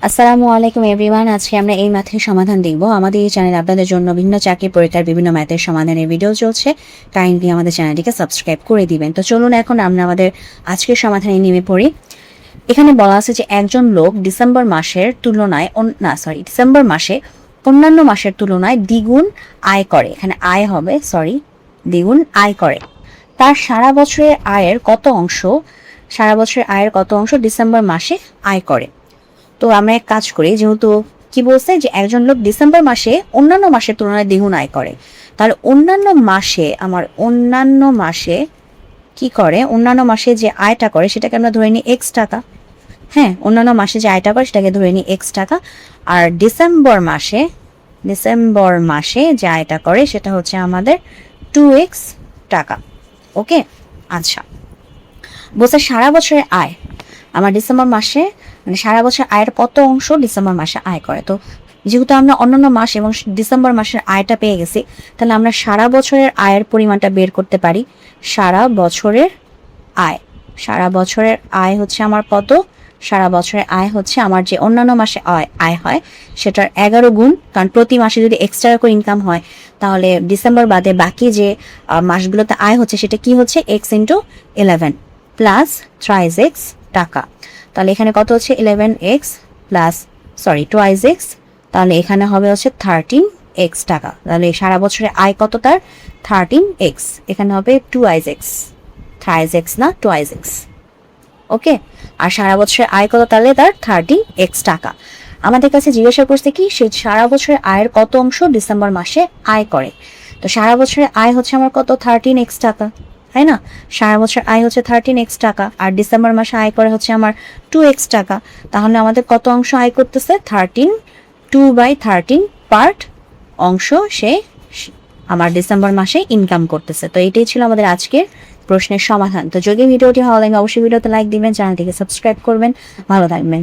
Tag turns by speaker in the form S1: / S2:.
S1: আসসালামু আলাইকুম এভরিওয়ান। আজকে আমরা এই ম্যাথের সমাধান দেখব। আমাদের এই চ্যানেলে আপনাদের জন্য বিভিন্ন চাকরি পরীক্ষার বিভিন্ন ম্যাথের সমাধানের ভিডিও চলছে। কাইন্ডলি আমাদের চ্যানেলটিকে সাবস্ক্রাইব করে দিবেন। তো চলুন এখন আমরা আমাদের আজকের সমাধানে নেমে পড়ি। এখানে বলা আছে যে একজন লোক ডিসেম্বর মাসে অন্যান্য মাসের তুলনায় দ্বিগুণ আয় করে। এখানে আয় হবে দ্বিগুণ আয় করে। তার সারা বছরের আয়ের কত অংশ ডিসেম্বর মাসে আয় করে। তো আমরা এক কাজ করি, যেহেতু কি বলছে যে একজন লোক ডিসেম্বর মাসে অন্যান্য মাসের তুলনায় দ্বিগুণ আয় করে, তাহলে অন্যান্য মাসে কি করে, অন্যান্য মাসে যে আয়টা করে সেটাকে আমরা ধরে নিই এক্স টাকা। হ্যাঁ, অন্যান্য মাসে যে আয়টা করে সেটাকে ধরে নিই এক্স টাকা। আর ডিসেম্বর মাসে যে আয়টা করে সেটা হচ্ছে আমাদের 2x টাকা। ওকে, আচ্ছা, বলছে সারা বছরের আয় আমার ডিসেম্বর মাসে, মানে সারা বছর আয়ের কত অংশ ডিসেম্বর মাসে আয় করে। তো যেহেতু আমরা অন্যান্য মাস এবং ডিসেম্বর মাসের আয়টা পেয়ে গেছি, তাহলে আমরা সারা বছরের আয়ের পরিমাণটা বের করতে পারি। সারা বছরের আয় হচ্ছে আমার কত? সারা বছরের আয় হচ্ছে আমার যে অন্যান্য মাসে আয় হয় সেটার 11 গুণ, কারণ প্রতি মাসে যদি এক্সট্রা করে ইনকাম হয় তাহলে ডিসেম্বর বাদে বাকি যে মাসগুলোতে আয় হচ্ছে সেটা কি হচ্ছে, x × 11 প্লাস 3x টাকা। তাহলে এখানে কত হচ্ছে 11x প্লাস twice x, তাহলে এখানে হবে হচ্ছে 13x টাকা। তাহলে সারা বছরে আয় কত তার? 13x। এখানে হবে 2x, thrice x না 2x। ওকে, আর সারা বছরের আয় কত? তাহলে তার 13x টাকা। আমাদের কাছে জিজ্ঞাসা করছে কি, সে সারা বছরের আয়ের কত অংশ ডিসেম্বর মাসে আয় করে। তো সারা বছরের আয় হচ্ছে আমার কত? 13x টাকা, তাই না? সারা বছর আয় হচ্ছে 13x টাকা, আর ডিসেম্বর মাসে আয় করে হচ্ছে আমার 2x টাকা। তাহলে আমাদের কত অংশ আয় করতেছে? 2/13 পার্ট অংশ সে আমার ডিসেম্বর মাসে ইনকাম করতেছে। তো এটাই ছিল আমাদের আজকের প্রশ্নের সমাধান। তো যদি ভিডিওটি ভালো লাগে অবশ্যই ভিডিওতে লাইক দিবেন, চ্যানেলটিকে সাবস্ক্রাইব করবেন। ভালো থাকবেন।